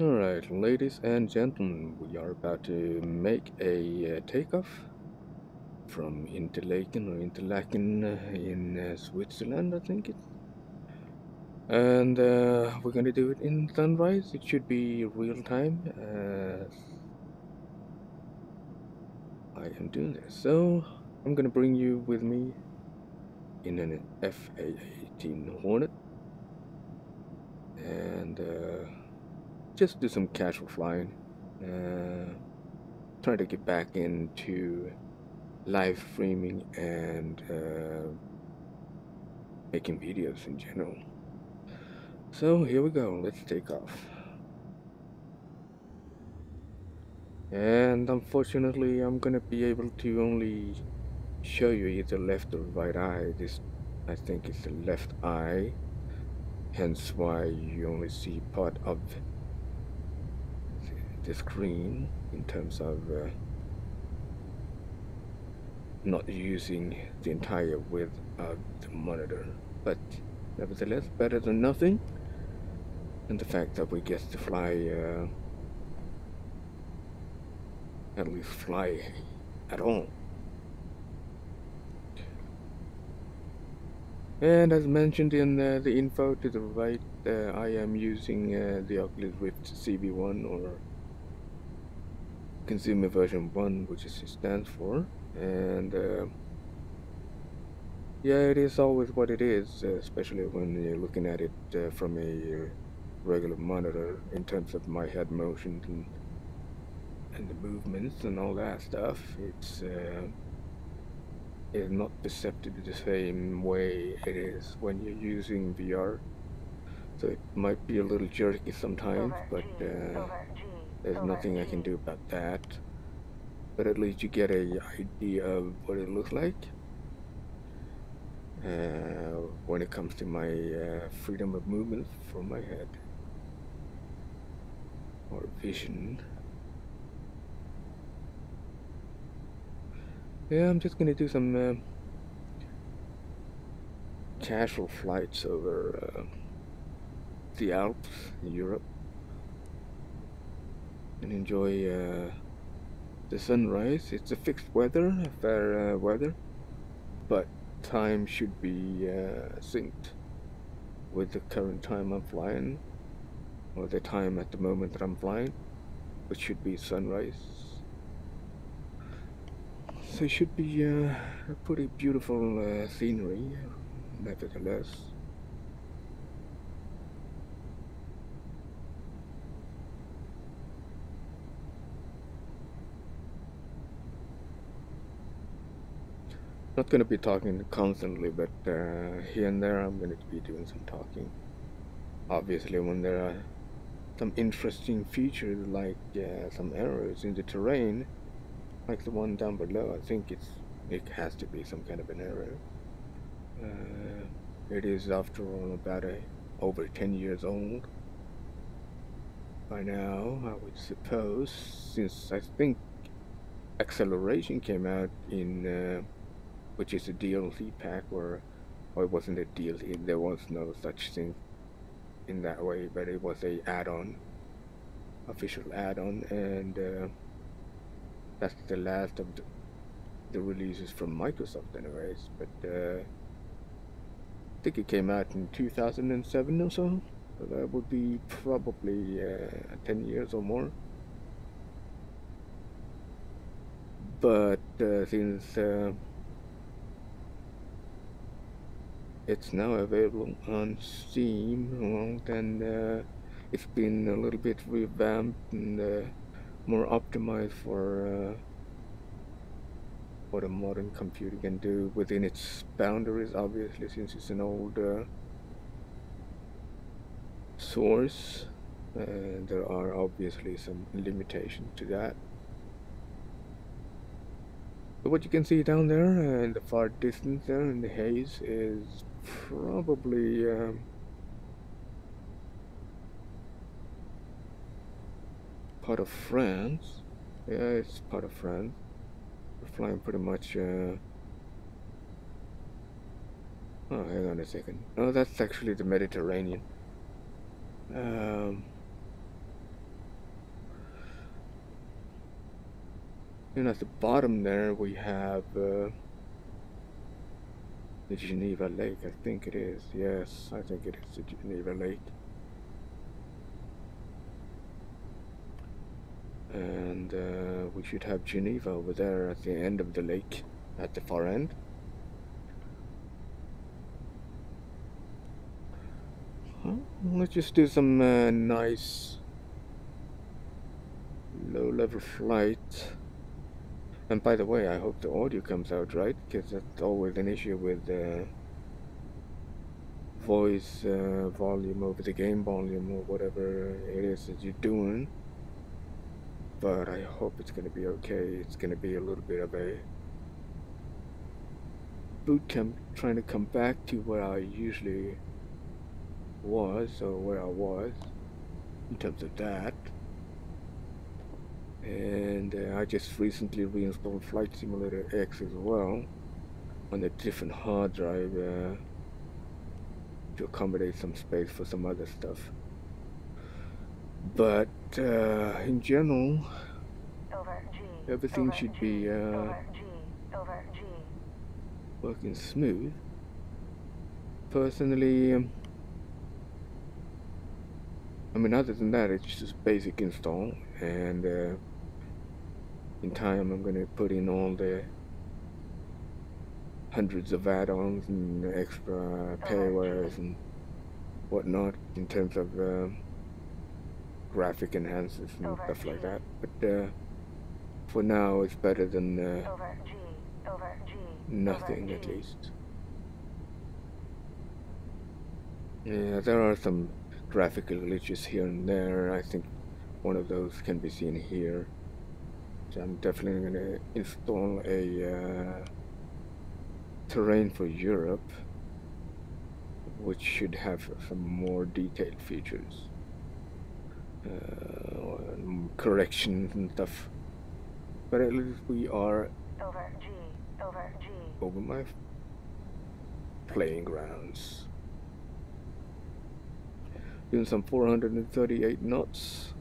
Alright, ladies and gentlemen, we are about to make a takeoff from Interlaken in Switzerland, I think it. And we're gonna do it in sunrise. It should be real time as I am doing this. So I'm gonna bring you with me in an FA-18 Hornet and just do some casual flying. Try to get back into live streaming and making videos in general. So here we go, let's take off. And unfortunately, I'm gonna be able to only show you either left or right eye. This, I think, is the left eye, hence why you only see part of the screen in terms of not using the entire width of the monitor. But nevertheless, better than nothing. And the fact that we get to fly, at least fly at all. And as mentioned in the info to the right, I am using the Oculus Rift CV1, or Consumer Version 1, which it stands for. And yeah, it is always what it is, especially when you're looking at it from a regular monitor in terms of my head motions and the movements and all that stuff. It's not perceptive the same way it is when you're using VR. So it might be a little jerky sometimes, but there's nothing I can do about that. But at least you get a idea of what it looks like when it comes to my freedom of movement from my head or vision. Yeah, I'm just gonna do some casual flights over the Alps in Europe and enjoy the sunrise. It's a fixed weather, fair weather, but time should be synced with the current time I'm flying, or the time at the moment that I'm flying, which should be sunrise. So it should be a pretty beautiful scenery, nevertheless. Not going to be talking constantly, but here and there I'm going to be doing some talking. Obviously, when there are some interesting features like some errors in the terrain, like the one down below, I think it has to be some kind of an error. It is, after all, about over 10 years old by now, I would suppose, since I think Acceleration came out in which is a DLC pack, or it wasn't a DLC, there was no such thing in that way, but it was a add-on, official add-on, and that's the last of the releases from Microsoft anyways, but I think it came out in 2007 or so that would be probably 10 years or more. But since it's now available on Steam, well, then it's been a little bit revamped and more optimized for what a modern computer can do within its boundaries, obviously, since it's an old source. There are obviously some limitations to that. But what you can see down there in the far distance there in the haze is probably part of France. Yeah, it's part of France. We're flying pretty much. Oh, hang on a second. Oh, that's actually the Mediterranean. Um, And at the bottom there we have the Geneva Lake, I think it is. Yes, I think it is the Geneva Lake. And we should have Geneva over there at the end of the lake, at the far end. Let's just do some nice low-level flight. And by the way, I hope the audio comes out right, because that's always an issue with voice volume over the game volume or whatever it is that you're doing. But I hope it's going to be okay. It's going to be a little bit of a boot camp, trying to come back to where I usually was, or where I was in terms of that. And I just recently reinstalled Flight Simulator X as well on a different hard drive to accommodate some space for some other stuff. But in general, everything should be working smooth. Personally, I mean, other than that, it's just basic install, and in time I'm going to put in all the hundreds of add-ons and extra paywares and whatnot in terms of graphic enhancers and stuff like that. But for now, it's better than nothing, at least. Yeah, there are some graphical glitches here and there. I think one of those can be seen here. So I'm definitely going to install a terrain for Europe, which should have some more detailed features, corrections and stuff. But at least we are over my playing grounds. Doing some 438 knots.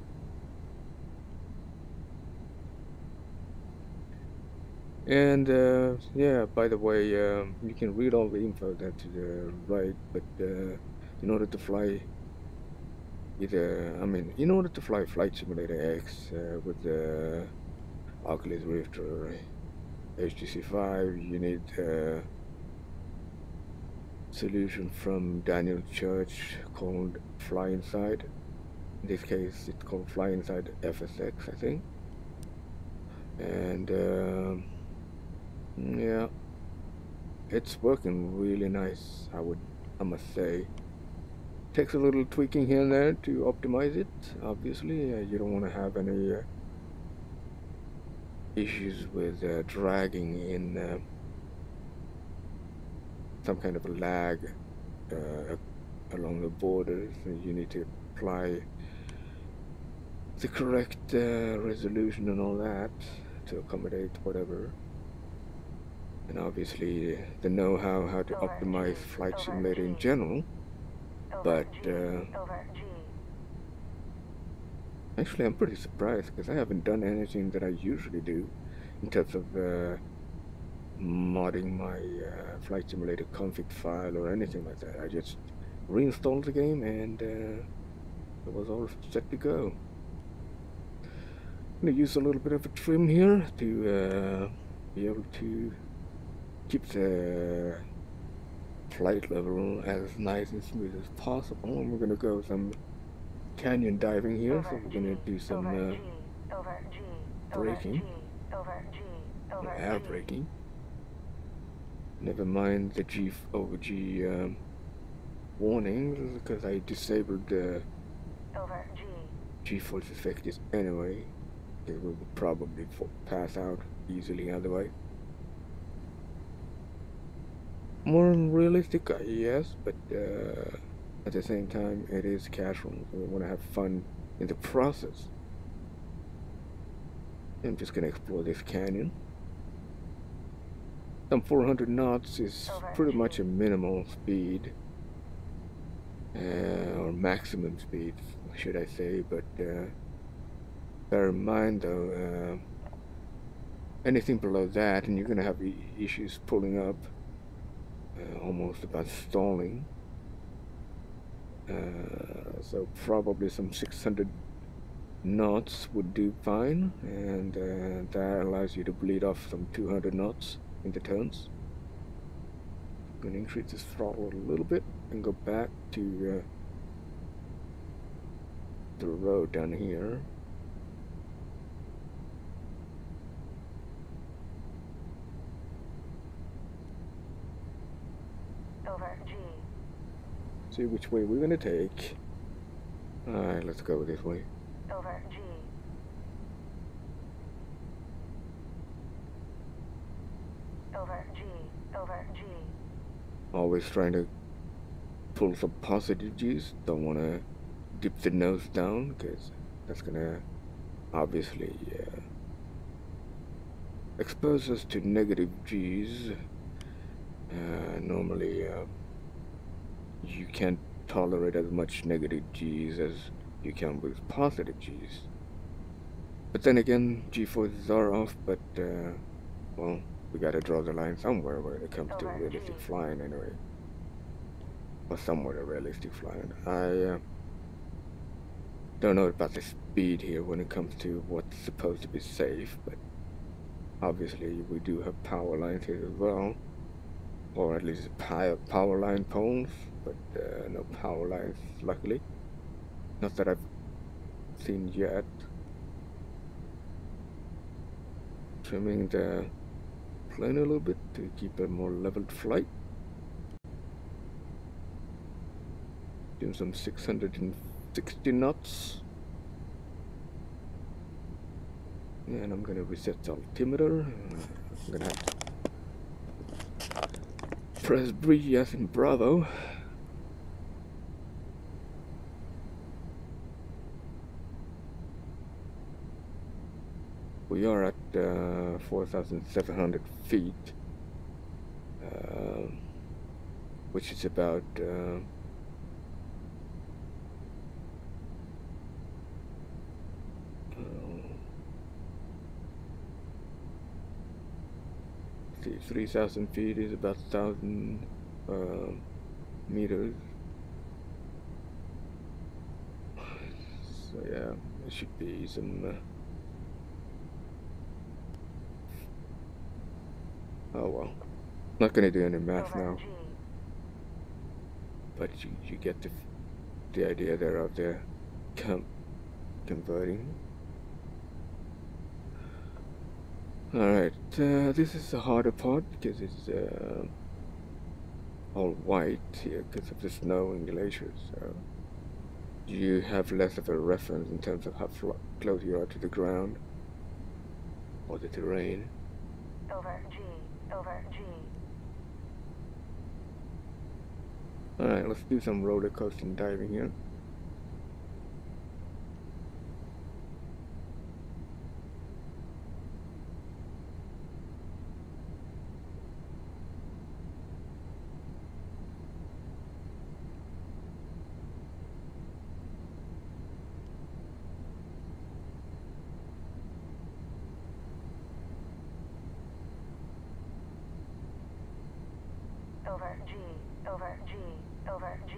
And yeah, by the way, you can read all the info there to the right, but in order to fly in order to fly Flight Simulator X with the Oculus Rift or HTC 5, you need a solution from Daniel Church called Fly Inside. In this case, it's called Fly Inside FSX, I think. And yeah, it's working really nice, I must say. Takes a little tweaking here and there to optimize it. Obviously, you don't want to have any issues with dragging in some kind of a lag along the borders. You need to apply the correct resolution and all that to accommodate whatever. And obviously the know-how how to optimize Flight Simulator in general. But actually I'm pretty surprised, because I haven't done anything that I usually do in terms of modding my Flight Simulator config file or anything like that. I just reinstalled the game and it was all set to go. I'm going to use a little bit of a trim here to be able to keep the flight level as nice and smooth as possible. And we're going to go some canyon diving here, so we're going to do some braking, air braking. Never mind the G over G warnings, because I disabled the G-force effect anyway. It will probably pass out easily otherwise. More realistic, yes, but at the same time, it is casual. So we want to have fun in the process. I'm just going to explore this canyon. Some 400 knots is pretty much a minimal speed, or maximum speed, should I say, but bear in mind though, Anything below that, and you're gonna have issues pulling up, almost about stalling. So probably some 600 knots would do fine, and that allows you to bleed off some 200 knots in the turns. I'm gonna increase this throttle a little bit and go back to the road down here. Over G. See which way we're gonna take. Alright, let's go this way. Over G. Over G. Over G. Always trying to pull some positive G's. Don't want to dip the nose down, because that's gonna obviously expose us to negative G's. Normally you can't tolerate as much negative G's as you can with positive G's. But then again, G-forces are off, but well, we gotta draw the line somewhere when it comes to realistic flying anyway. Or somewhere realistic flying. I don't know about the speed here when it comes to what's supposed to be safe, but obviously we do have power lines here as well. Or at least power line poles, but no power lines, luckily. Not that I've seen yet. Trimming the plane a little bit to keep a more leveled flight. Doing some 660 knots. And I'm gonna reset the altimeter. I'm gonna have to press B as in Bravo. We are at 4,700 feet, which is about 3,000 feet is about 1,000 meters. So yeah, there should be some. Oh well, not gonna do any math now. But you get the idea there of the converting. Alright, this is the harder part because it's all white here because of the snow and glaciers, so you have less of a reference in terms of how close you are to the ground or the terrain. Over G. Over G. Alright, let's do some roller coasting diving here. Over G. Over G. Over G.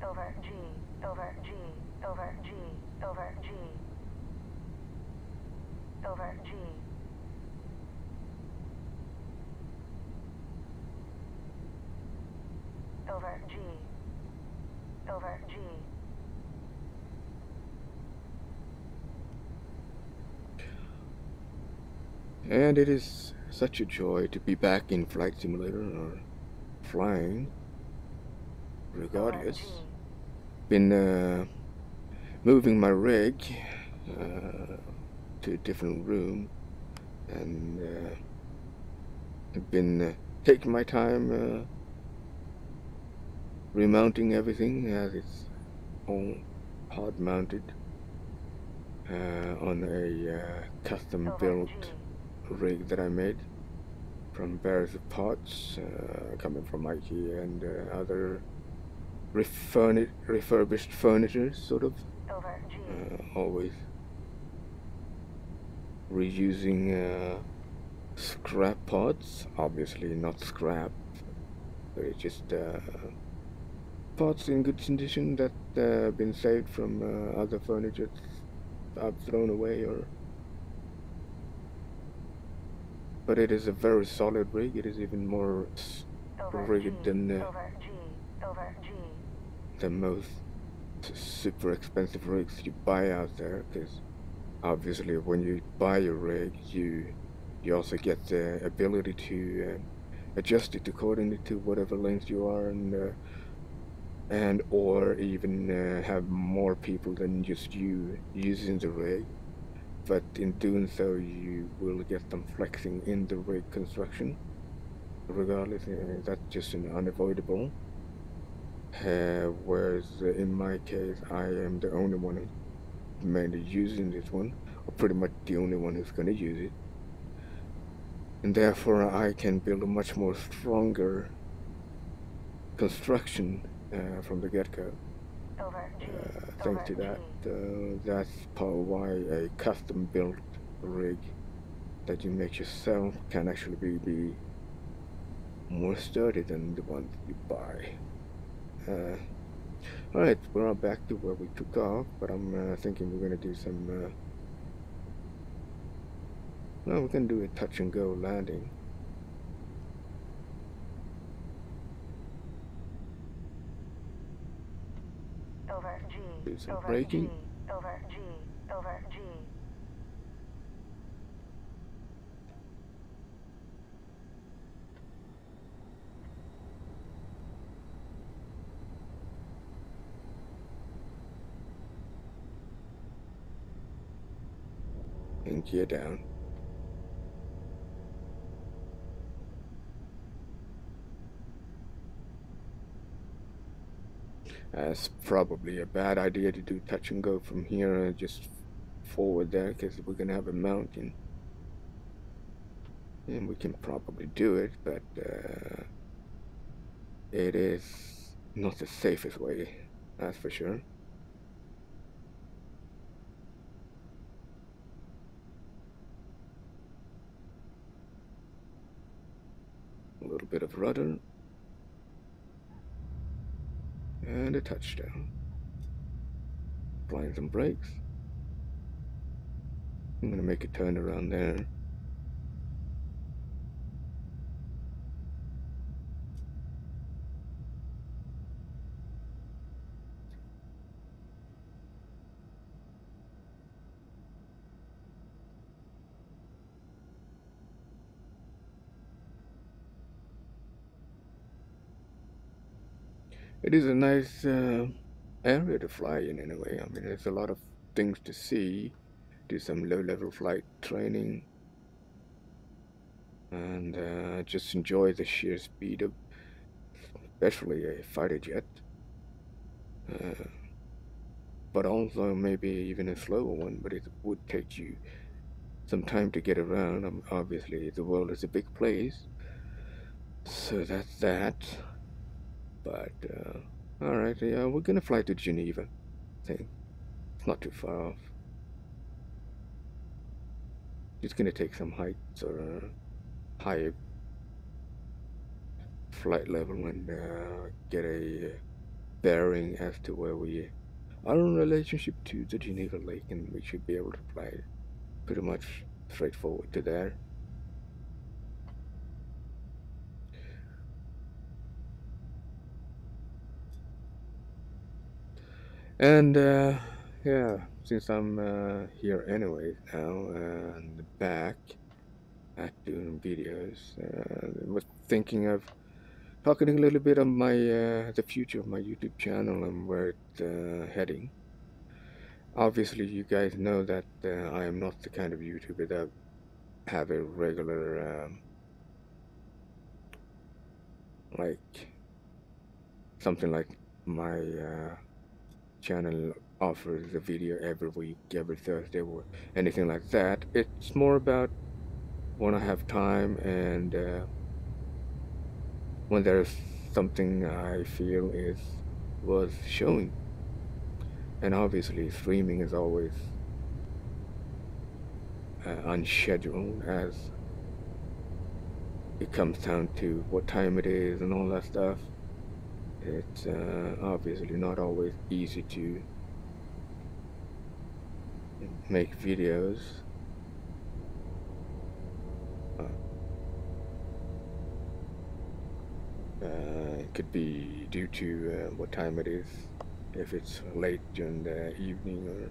Over G. Over G. Over G. Over G. Over G. Over G. Over G. And it is such a joy to be back in Flight Simulator or flying, regardless. Been moving my rig to a different room, and I've been taking my time remounting everything as it's all hard mounted on a custom built rig that I made from various parts coming from IKEA and other refurbished furniture, sort of. Over G. Always reusing scrap pots, obviously not scrap, but it's just pots in good condition that been saved from other furniture I've thrown away, or. But it is a very solid rig. It is even more Over rigged G. than Over G. Over G. the most super expensive rigs you buy out there, because obviously when you buy a rig, you also get the ability to adjust it accordingly to whatever length you are, and or even have more people than just you using the rig. But in doing so, you will get them flexing in the rig construction. Regardless, that's just an unavoidable. Whereas in my case, I am the only one who's mainly using this one, or pretty much the only one who's going to use it. And therefore, I can build a much more stronger construction from the get-go. Thanks to that, that's probably why a custom-built rig that you make yourself can actually be more sturdy than the ones you buy. Alright, we're back to where we took off, but I'm thinking we're gonna do some well, we're gonna do a touch and go landing. Over G. Do some Over braking. G. Over G. Over G. And gear down. That's probably a bad idea to do touch and go from here and just forward there, because we're gonna have a mountain. And we can probably do it, but it is not the safest way, that's for sure. A little bit of rudder. And a touchdown. Applying some brakes. I'm gonna make a turn around there. It is a nice area to fly in anyway. I mean, there's a lot of things to see. Do some low-level flight training. And just enjoy the sheer speed of especially a fighter jet. But also maybe even a slower one, but it would take you some time to get around. Obviously, the world is a big place. So that's that. But, alright, yeah, we're gonna fly to Geneva, I think. It's not too far off. Just gonna take some heights or high flight level and get a bearing as to where we are in relationship to the Geneva Lake, and we should be able to fly pretty much straightforward to there. And yeah, since I'm here anyway now and back at doing videos, I was thinking of talking a little bit of my the future of my YouTube channel and where it's heading. Obviously, you guys know that I am not the kind of YouTuber that have a regular like something like my channel offers a video every week, every Thursday, or anything like that. It's more about when I have time and when there's something I feel is was showing. And obviously streaming is always unscheduled, as it comes down to what time it is and all that stuff. It's obviously not always easy to make videos. Uh, it could be due to what time it is, if it's late during the evening or.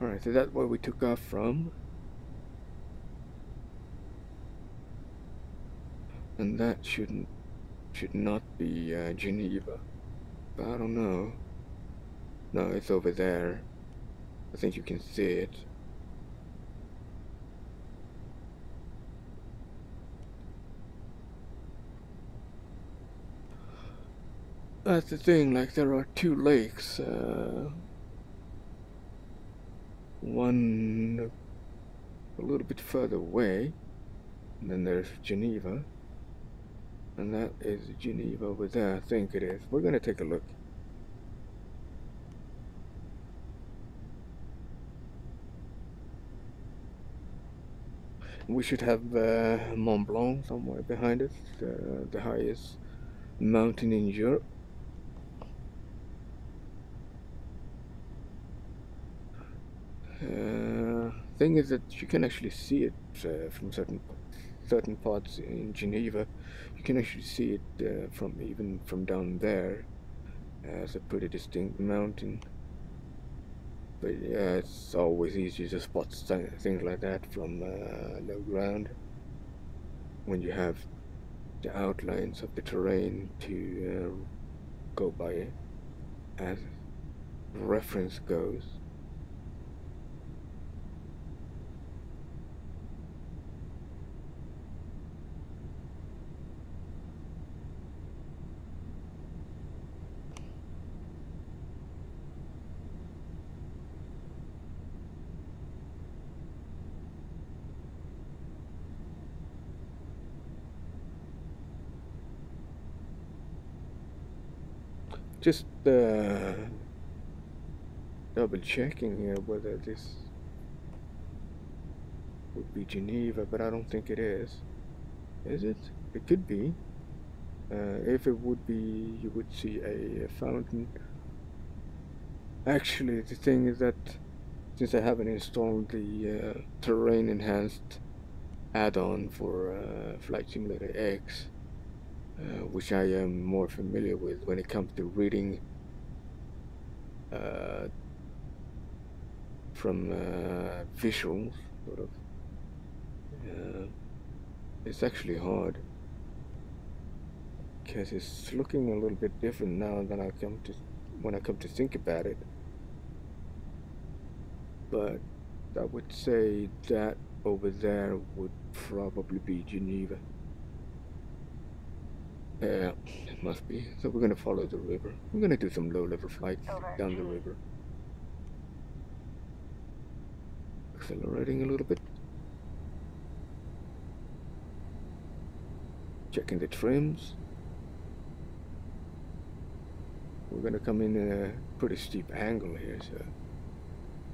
Alright, so that's where we took off from. And that should not be Geneva. But I don't know. No, it's over there. I think you can see it. That's the thing, like there are two lakes. One a little bit further away. And then there's Geneva. And that is Geneva over there, I think it is. We're gonna take a look. We should have Mont Blanc somewhere behind us, the highest mountain in Europe. Thing is that you can actually see it from certain parts in Geneva. You can actually see it from even from down there as a pretty distinct mountain. But yeah, it's always easy to spot things like that from low ground when you have the outlines of the terrain to go by as reference goes. Just double checking here whether this would be Geneva, but I don't think it is. Is it? It could be. If it would be, you would see a fountain. Actually, the thing is that since I haven't installed the terrain enhanced add-on for Flight Simulator X, which I am more familiar with when it comes to reading from visuals, sort of. It's actually hard because it's looking a little bit different now than when I come to think about it. But I would say that over there would probably be Geneva. Yeah, it must be. So we're gonna follow the river. We're gonna do some low-level flights down the river. Accelerating a little bit. Checking the trims. We're gonna come in a pretty steep angle here, so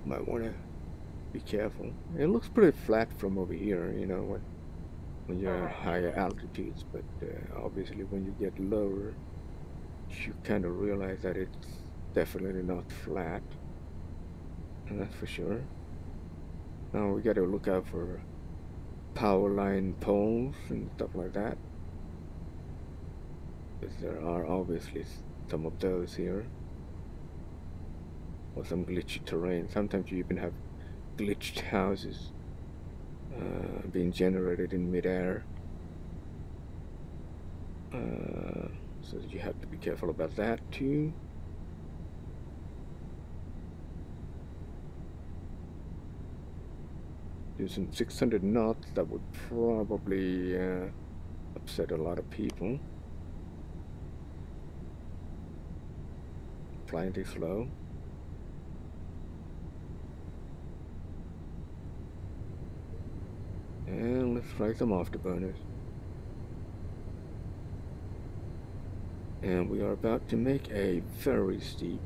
might wanna be careful. It looks pretty flat from over here, you know, when you're at higher altitudes, but obviously when you get lower, you kind of realize that it's definitely not flat, and that's for sure. Now we gotta look out for power line poles and stuff like that, because there are obviously some of those here, or some glitchy terrain. Sometimes you even have glitched houses being generated in midair, so you have to be careful about that too. Using 600 knots, that would probably upset a lot of people. Flying too slow. And let's try some afterburners. And we are about to make a very steep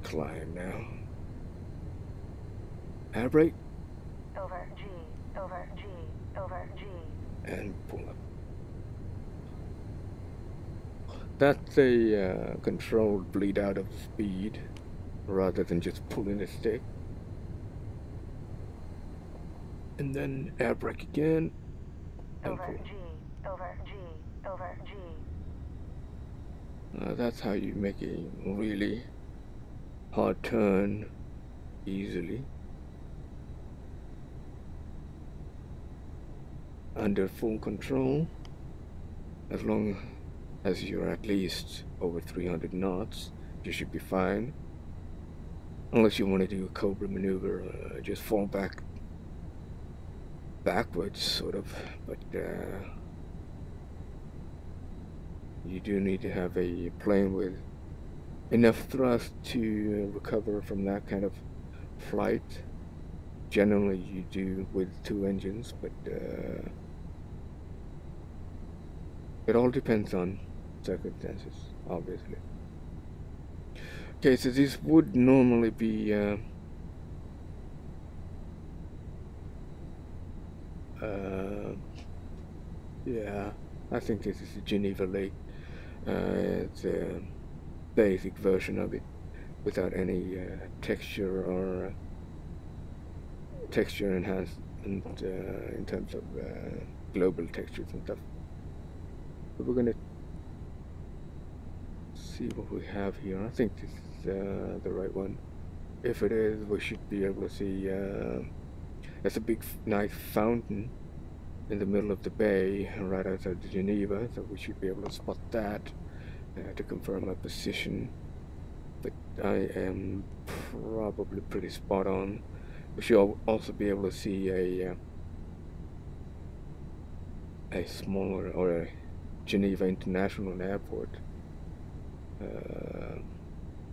climb now. Air brake. Over G, over G, over G. And pull up. That's a controlled bleed out of speed rather than just pulling a stick. And then air brake again. And Over pull. G, over G, over G. That's how you make a really hard turn easily. Under full control, as long as you're at least over 300 knots, you should be fine. Unless you want to do a cobra maneuver, just fall backwards, sort of. But you do need to have a plane with enough thrust to recover from that kind of flight. Generally, you do with 2 engines, but it all depends on circumstances, obviously. Okay, so this would normally be yeah, I think this is the Geneva Lake. It's a basic version of it without any texture or texture enhancement in terms of global textures and stuff. But we're gonna see what we have here. I think this is the right one. If it is, we should be able to see there's a big nice fountain in the middle of the bay right outside Geneva, so we should be able to spot that to confirm our position. But I am probably pretty spot on. We should also be able to see a smaller or a Geneva International Airport.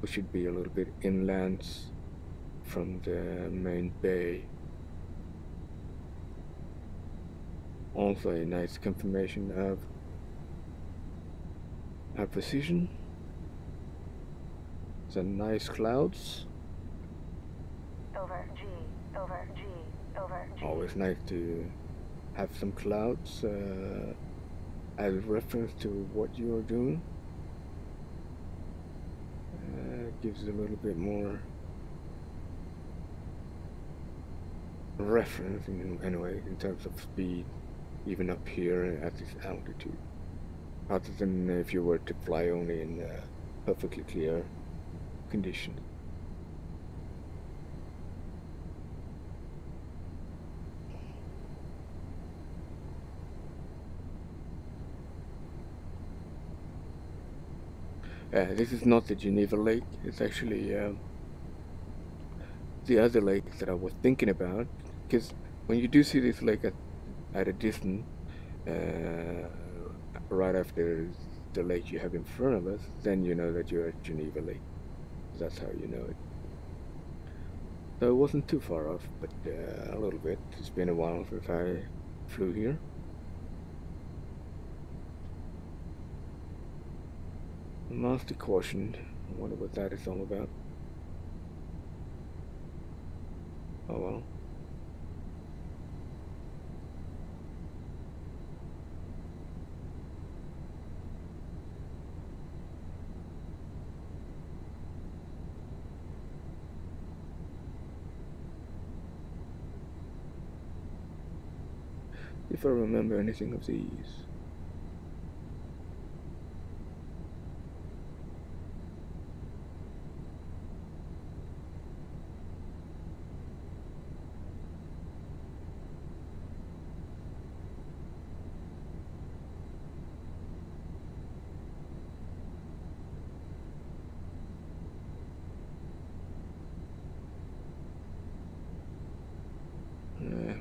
We should be a little bit inland from the main bay. Also a nice confirmation of our position. Some nice clouds. Over G, over G, over G. Always nice to have some clouds as reference to what you are doing. Gives a little bit more reference anyway in terms of speed, even up here at this altitude, other than if you were to fly only in perfectly clear conditions. This is not the Geneva Lake. It's actually the other lake that I was thinking about, because when you do see this lake at a distance, right after the lake you have in front of us, then you know that you're at Geneva Lake. That's how you know it. So it wasn't too far off, but a little bit. It's been a while since I flew here. Master caution. I wonder what that is all about. Oh well. If I remember anything of these.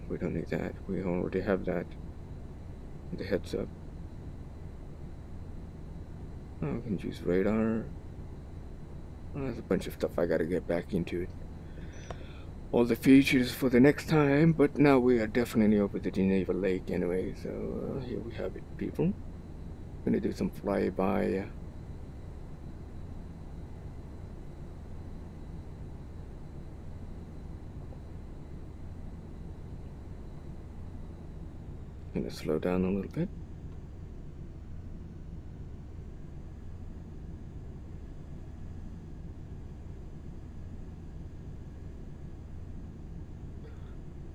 We don't need that. We already have that. The heads up. Oh, we can use radar. Oh, there's a bunch of stuff I gotta get back into it. all the features for the next time, but now we are definitely over the Geneva Lake anyway, so here we have it, people. Gonna do some flyby. Gonna slow down a little bit.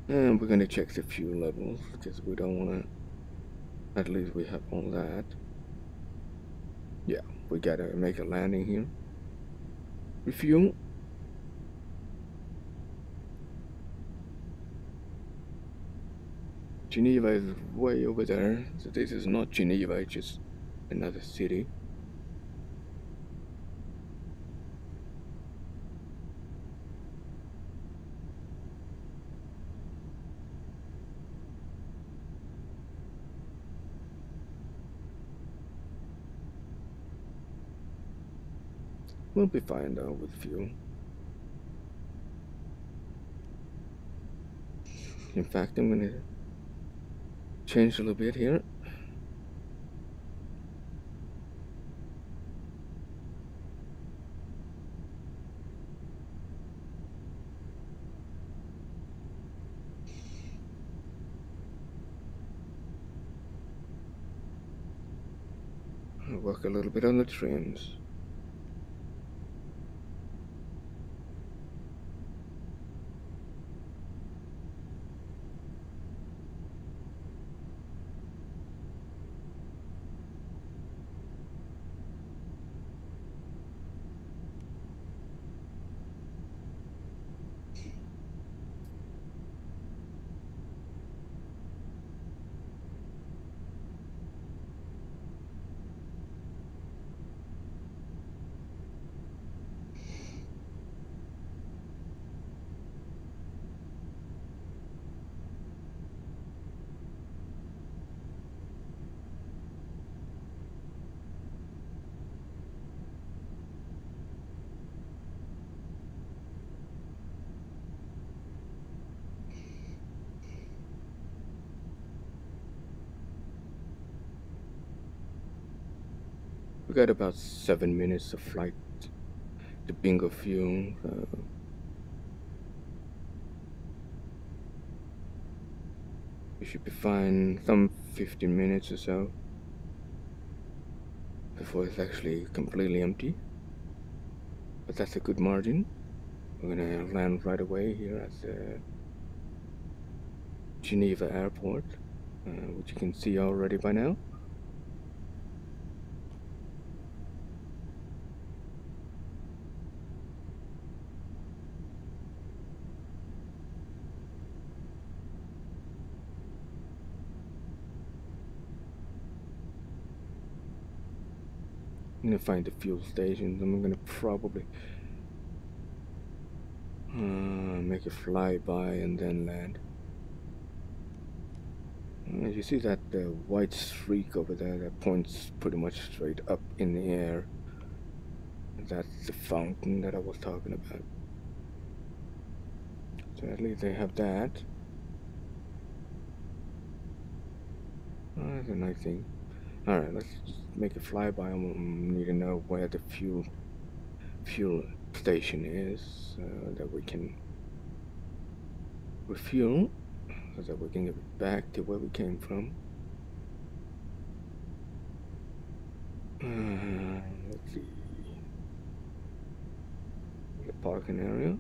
And we're gonna check the fuel levels because we don't wanna, at least we have all that. Yeah, we gotta make a landing here. Refuel. Geneva is way over there, so this is not Geneva, it's just another city. We'll be fine though with fuel. In fact, I'm gonna change a little bit here. I'll work a little bit on the trims. We got about 7 minutes of flight to bingo fuel. We should be fine, some 15 minutes or so before it's actually completely empty. But that's a good margin. We're gonna land right away here at the Geneva airport, which you can see already by now. I'm gonna find the fuel stations. I'm gonna probably make a flyby and then land. You see that white streak over there that points pretty much straight up in the air. That's the fountain that I was talking about. So at least they have that. That's a nice thing. Alright, let's just make a flyby. I need to know where the fuel station is so that we can refuel, so that we can get back to where we came from. Let's see. The parking area.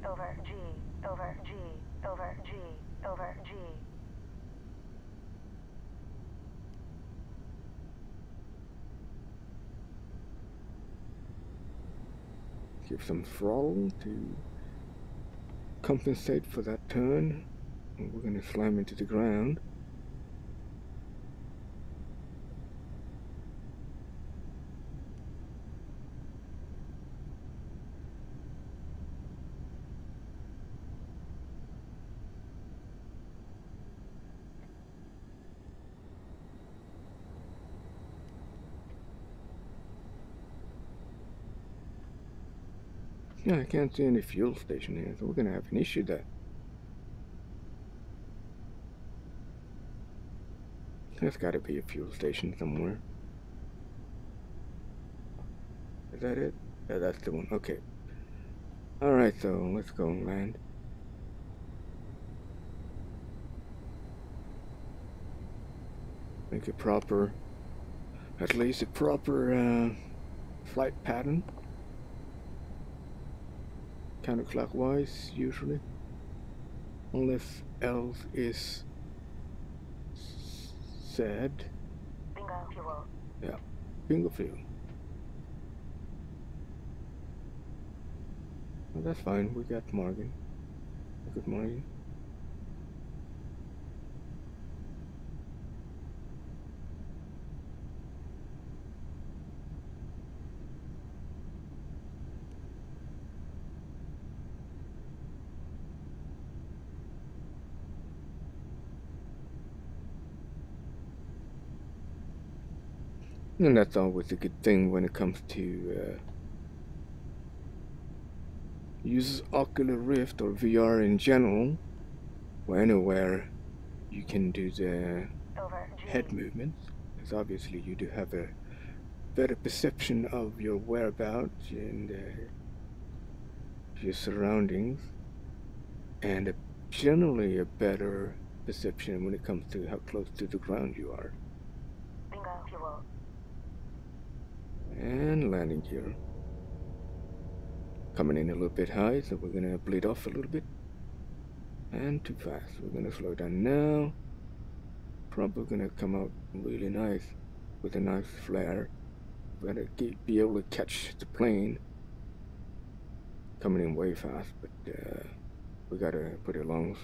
Over G, over G, over G, over G. Give some throttle to compensate for that turn. And we're gonna slam into the ground. Yeah, I can't see any fuel station here, so we're gonna have an issue there. There's gotta be a fuel station somewhere. Is that it? Yeah, that's the one. Okay. Alright, so let's go and land. Make a proper, at least a proper flight pattern. Counterclockwise, usually. Unless else is said. Bingo fuel. Yeah, bingo fuel. Well, that's fine. We got margin. A good margin. And that's always a good thing when it comes to use Oculus Rift or VR in general. Or anywhere you can do the Over G. head movements. Because obviously you do have a better perception of your whereabouts and your surroundings, and generally a better perception when it comes to how close to the ground you are. Bingo fuel. And landing gear. Coming in a little bit high, so we're gonna bleed off a little bit. And too fast. We're gonna slow down now. Probably gonna come out really nice with a nice flare. We're gonna be able to catch the plane coming in way fast, but we gotta put a long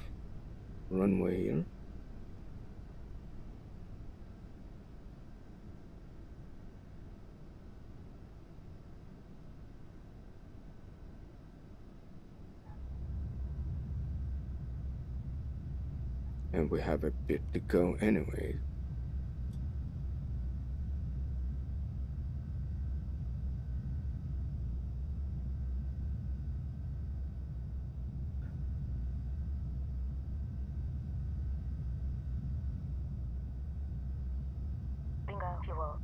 runway here. And we have a bit to go anyway. Bingo fuel.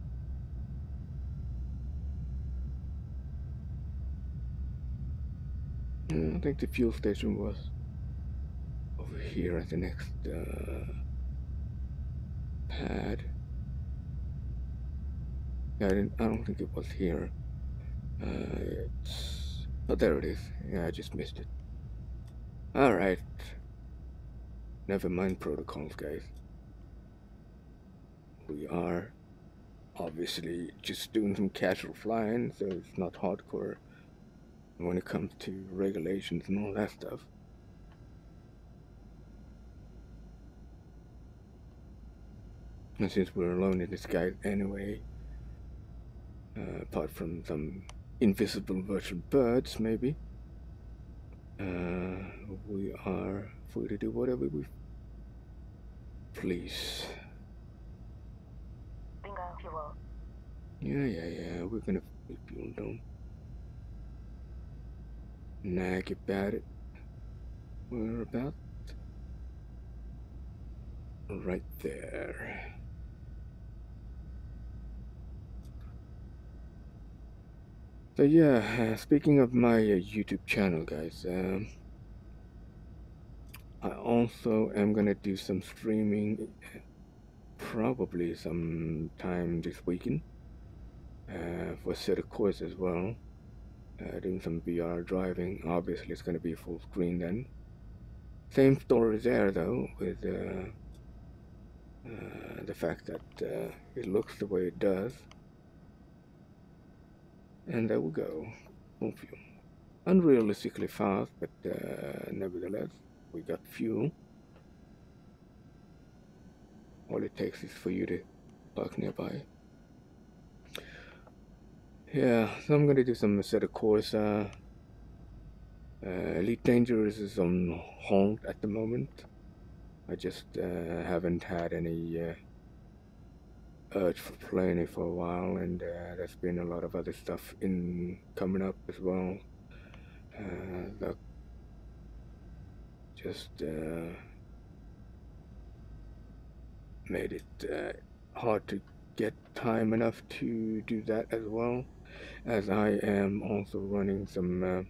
I think the fuel station was over here at the next pad. Yeah, I don't think it was here. Oh, there it is. Yeah, I just missed it. Alright. Never mind protocols, guys. We are obviously just doing some casual flying, so it's not hardcore when it comes to regulations and all that stuff. And since we're alone in the sky anyway, apart from some invisible virtual birds, maybe, we are free to do whatever we please. Bingo fuel. Yeah, we're gonna fuel, don't nag about it. We're about right there. So yeah, speaking of my YouTube channel, guys, I also am gonna do some streaming, probably sometime this weekend, for a set of course as well. Doing some VR driving. Obviously, it's gonna be full screen then. Same story there though, with the fact that it looks the way it does. And there we go. Full fuel. Unrealistically fast, but nevertheless, we got fuel. All it takes is for you to park nearby. Yeah, so I'm gonna do some set of course. Elite Dangerous is on hold at the moment. I just haven't had any urge for playing it for a while, and there's been a lot of other stuff coming up as well. That just made it hard to get time enough to do that as well, as I am also running some,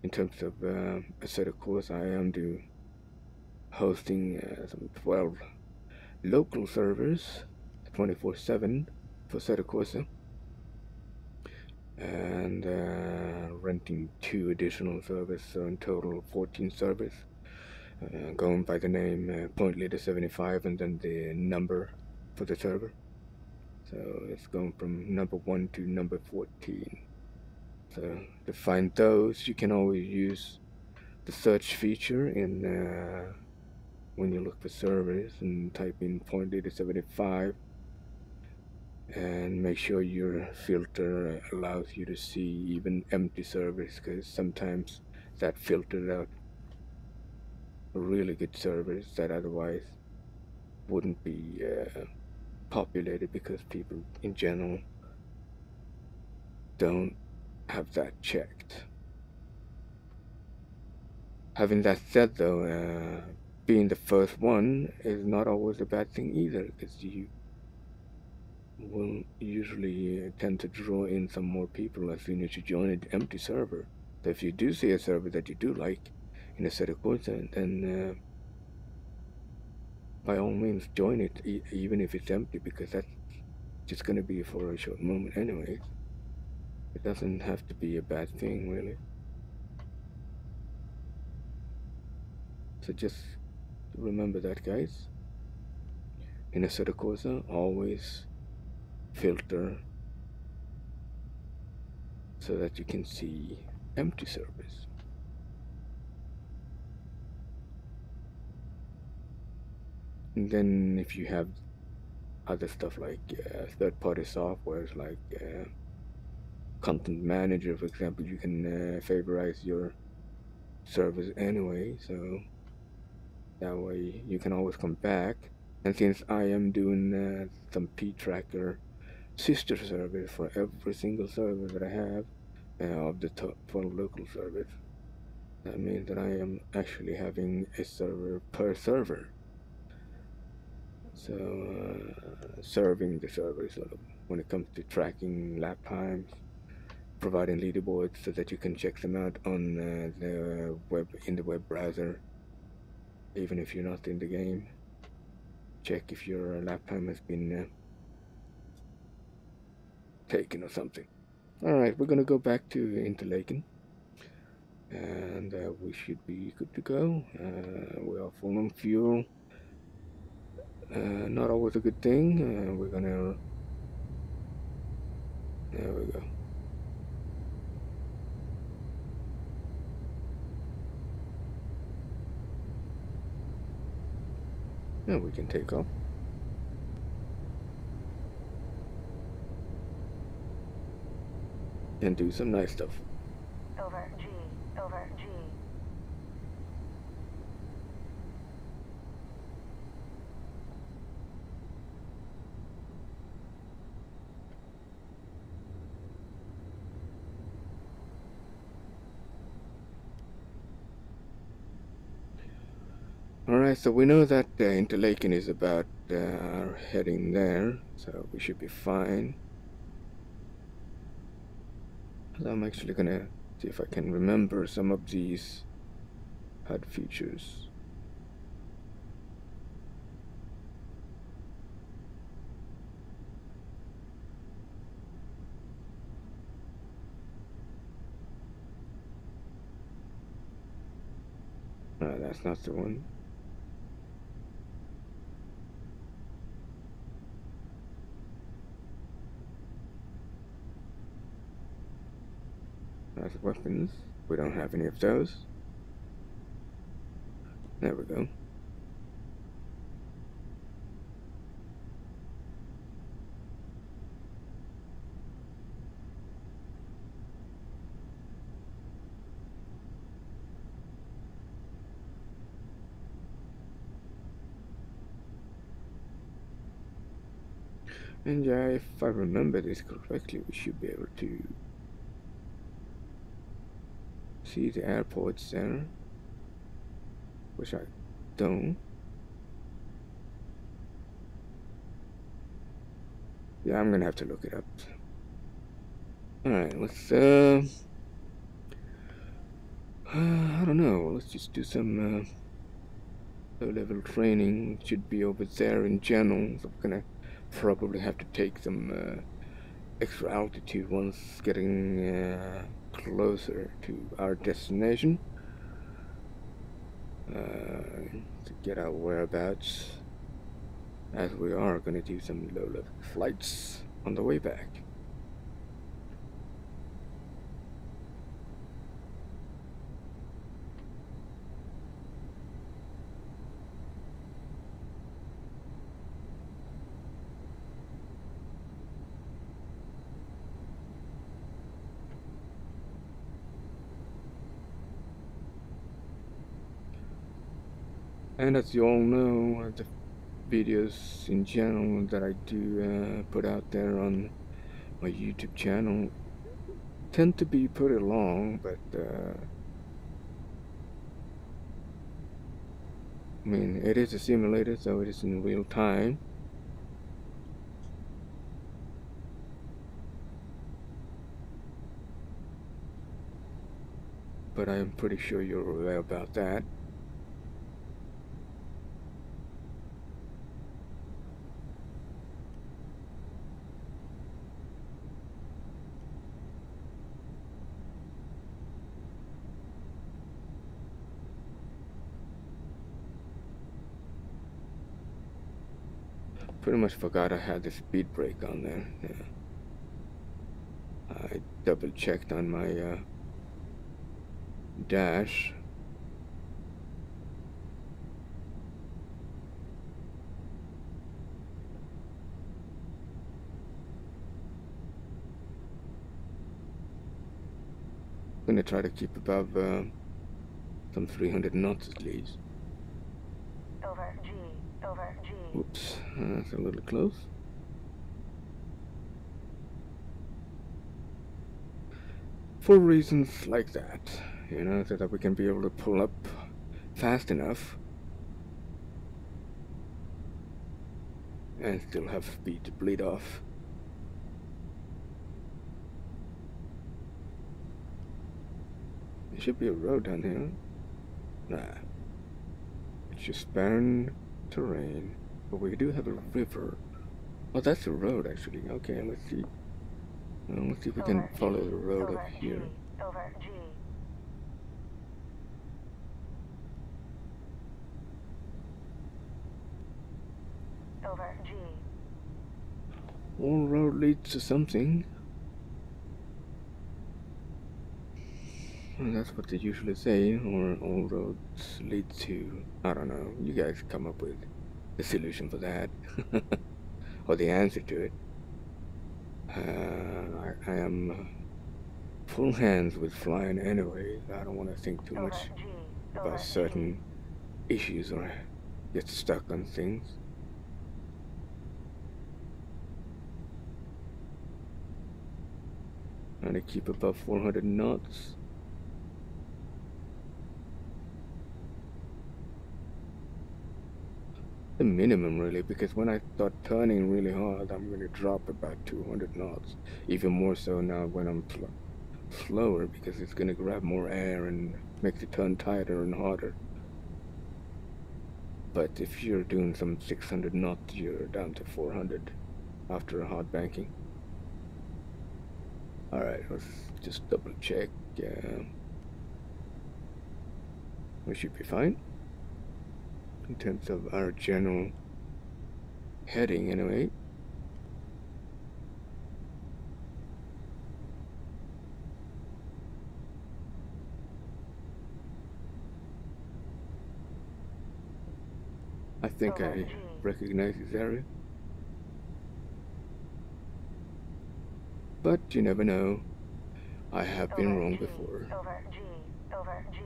in terms of a set of course, I am hosting some 12 local servers 24/7 for Seta Corsa, and renting 2 additional servers, so in total 14 servers, going by the name Point Leader 75 and then the number for the server. So it's going from number 1 to number 14. So to find those, you can always use the search feature in when you look for servers and type in Point Leader 75, and make sure your filter allows you to see even empty servers, because sometimes that filtered out really good servers that otherwise wouldn't be populated, because people in general don't have that checked. Having that said though, being the first one is not always a bad thing either, because you will usually tend to draw in some more people as soon as you join an empty server. So if you do see a server that you do like in a set of course, then by all means join it, even if it's empty, because that's just going to be for a short moment anyways. It doesn't have to be a bad thing, really. So just remember that, guys. In a set of course, always filter so that you can see empty servers. And then if you have other stuff like third-party softwares like Content Manager, for example, you can favorize your servers anyway, so that way you can always come back. And since I am doing some P-Tracker sister servers for every single server that I have of the top 12 local servers, that means that I am actually having a server per server. So serving the servers when it comes to tracking lap times, providing leaderboards so that you can check them out on the web, in the web browser, even if you're not in the game. Check if your lap time has been taken or something. Alright, we're gonna go back to Interlaken, and we should be good to go. We are full on fuel. Not always a good thing. We're gonna... There we go. Now we can take off. And do some nice stuff. Over G, over G. Alright, so we know that Interlaken is about heading there, so we should be fine. I'm actually gonna see if I can remember some of these HUD features. That's not the one. That's weapons. We don't have any of those. There we go. And yeah, if I remember this correctly, we should be able to see the airports there, which I don't. Yeah, I'm gonna have to look it up. Alright, let's I don't know, let's just do some low-level training. It should be over there in general, so we're gonna probably have to take some extra altitude once getting closer to our destination to get our whereabouts, as we are gonna do some low-level flights on the way back. And as you all know, the videos in general that I do put out there on my YouTube channel tend to be pretty long, but I mean, it is a simulator, so it is in real time. But I am pretty sure you're aware about that. Pretty much forgot I had the speed brake on there. Yeah. I double checked on my dash. I'm gonna try to keep above some 300 knots at least. Over G. Over G. Oops, that's a little close. For reasons like that, you know, so that we can be able to pull up fast enough and still have speed to bleed off. There should be a road down here. Nah. It's just barren terrain. But we do have a river. Oh, that's a road actually. Okay, let's see. Let's see if we can follow the road up here. Over G. Over G. All road leads to something. And that's what they usually say, or all roads lead to, I don't know, you guys come up with the solution for that, or the answer to it. I am full hands with flying anyway. I don't want to think too much about certain issues or get stuck on things. Trying to keep above 400 knots. The minimum really, because when I start turning really hard, I'm going to drop about 200 knots. Even more so now when I'm slower, because it's going to grab more air and make the turn tighter and harder. But if you're doing some 600 knots, you're down to 400 after a hard banking. Alright, let's just double check. We should be fine in terms of our general heading anyway. I think I recognize this area, but you never know. I have been wrong before. Over G. Over G.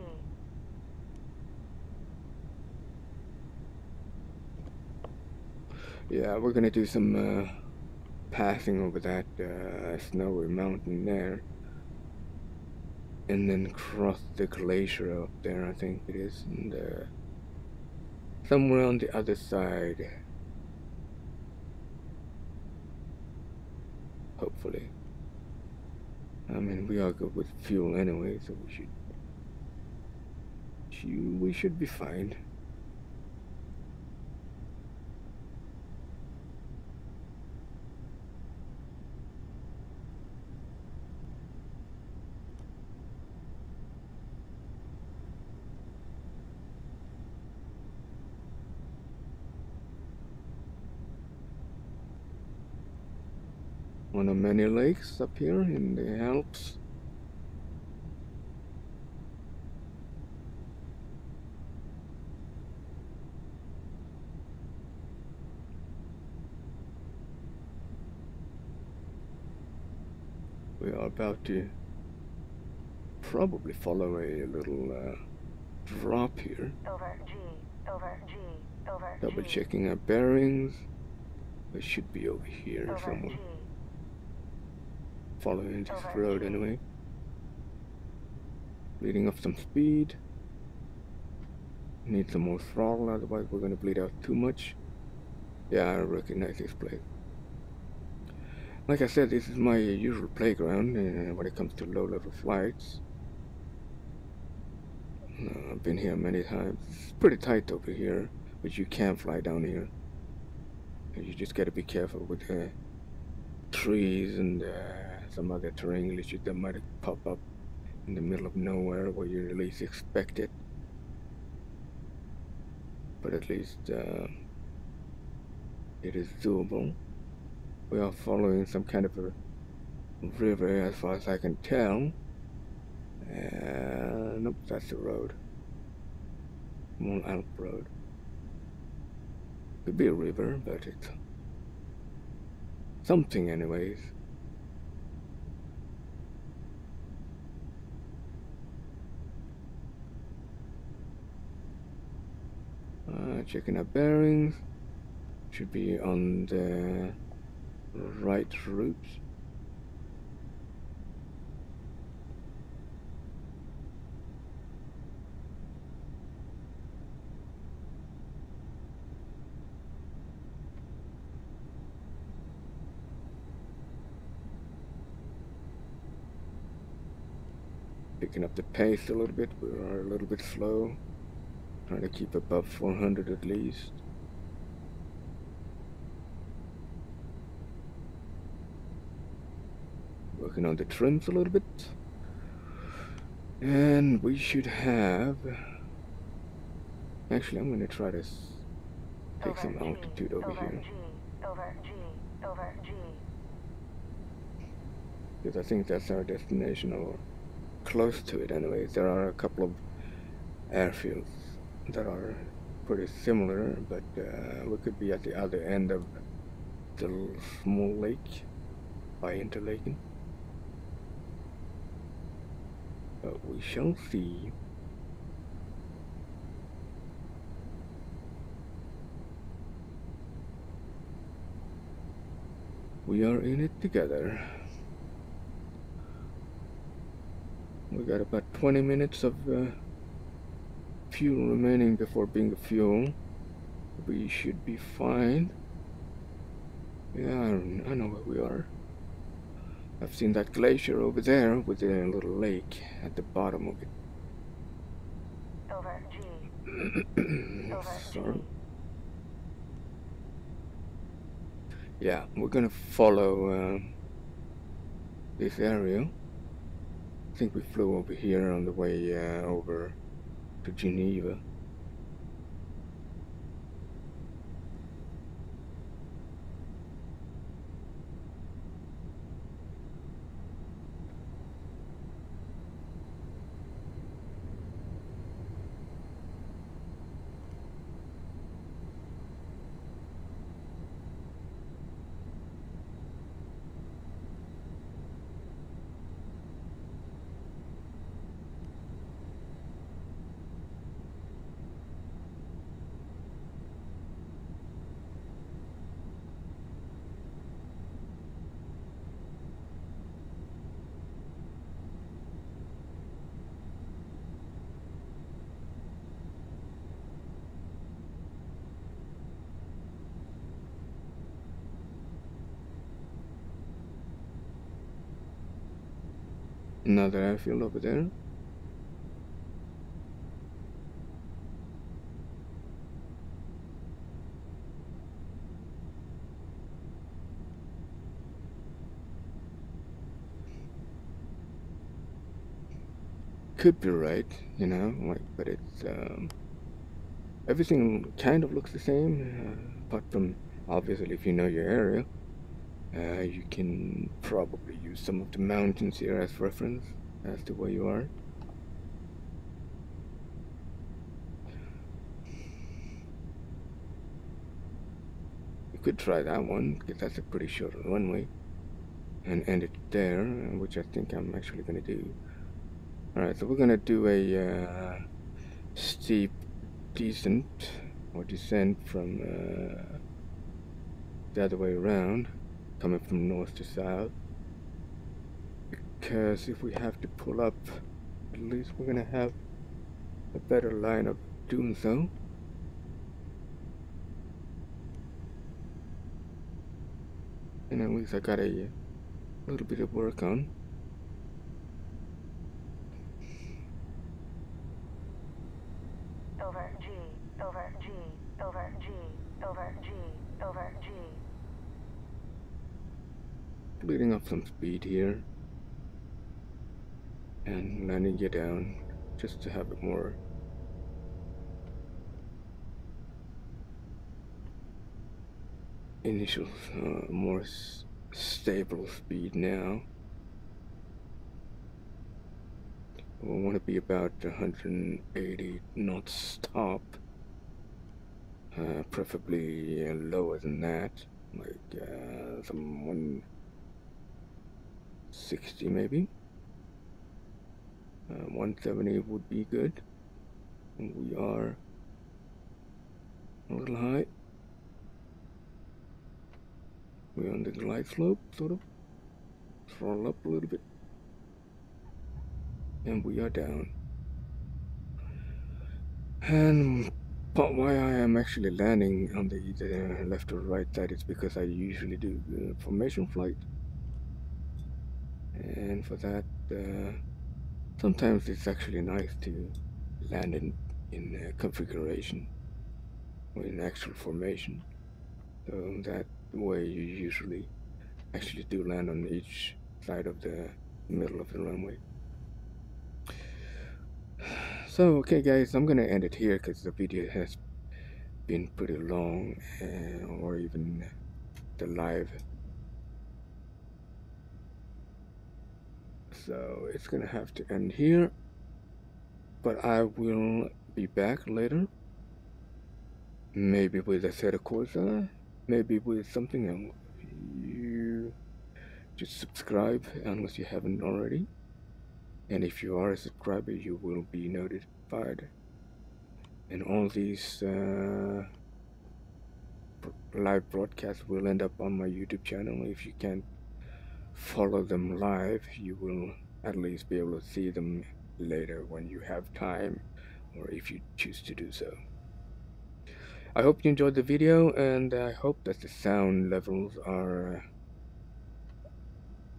Yeah, we're gonna do some passing over that snowy mountain there. and then cross the glacier up there, I think it is, and somewhere on the other side, hopefully. I mean, we are good with fuel anyway, so we should be fine. One of many lakes up here in the Alps. We are about to probably follow a little drop here. Over G, over G, over Double G. checking our bearings. It should be over here Over somewhere. G. Following this Over road G. anyway. Bleeding off some speed. Need some more throttle, otherwise we're gonna bleed out too much. Yeah, I recognize this place. Like I said, this is my usual playground when it comes to low-level flights. I've been here many times. It's pretty tight over here, but you can fly down here. You just gotta be careful with trees and some other terrain glitches that might pop up in the middle of nowhere where you least expect it. But at least it is doable. We are following some kind of a river as far as I can tell. Nope, that's the road. Small Alp road. Could be a river, but it's something anyways. Checking our bearings. Should be on the right route. Picking up the pace a little bit. We are a little bit slow. Trying to keep above 400 at least. Working on the trims a little bit. And we should have... Actually, I'm going to try to take some altitude over here. Over G, over G. Because I think that's our destination, or close to it anyways. There are a couple of airfields that are pretty similar, but we could be at the other end of the small lake by Interlaken. But we shall see. We are in it together. We got about 20 minutes of fuel remaining before being fuel. We should be fine. Yeah, I know where we are. I've seen that glacier over there with the little lake at the bottom of it. Over G. Over Sorry. G. Yeah, we're gonna follow this area. I think we flew over here on the way over to Geneva. Another airfield over there. Could be right, you know, like, but it's everything kind of looks the same, apart from obviously if you know your area, you can probably use some of the mountains here as reference as to where you are. You could try that one because that's a pretty short runway, and end it there, which I think I'm actually gonna do. All right, so we're gonna do a steep descent or descent from the other way around, coming from north to south, because if we have to pull up, at least we're gonna have a better line of doing so. And at least I got a little bit of work on. Over G, over G, over G, over G, over G. Leading up some speed here and landing it down just to have it more initial, more stable speed now. We want to be about 180 knots top, preferably lower than that, like some 160 maybe. 170 would be good. And we are a little high. We're on the glide slope, sort of. Throttle up a little bit. And we are down. And but why I am actually landing on the left or right side is because I usually do formation flight. And for that, sometimes it's actually nice to land in configuration or in actual formation. So that way you usually actually do land on each side of the middle of the runway. So okay guys, I'm gonna end it here because the video has been pretty long, or even the live. So it's gonna have to end here, but I will be back later, maybe with a set of Corsa, maybe with something else. You just subscribe unless you haven't already, and if you are a subscriber you will be notified, and all these live broadcasts will end up on my YouTube channel. If you can't follow them live, you will at least be able to see them later when you have time, or if you choose to do so. I hope you enjoyed the video, and I hope that the sound levels are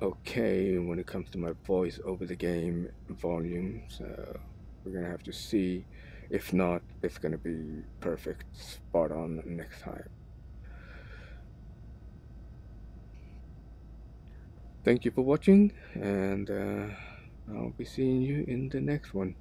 okay when it comes to my voice over the game volume. So we're gonna have to see. If not, it's gonna be perfect, spot on next time. Thank you for watching, and I'll be seeing you in the next one.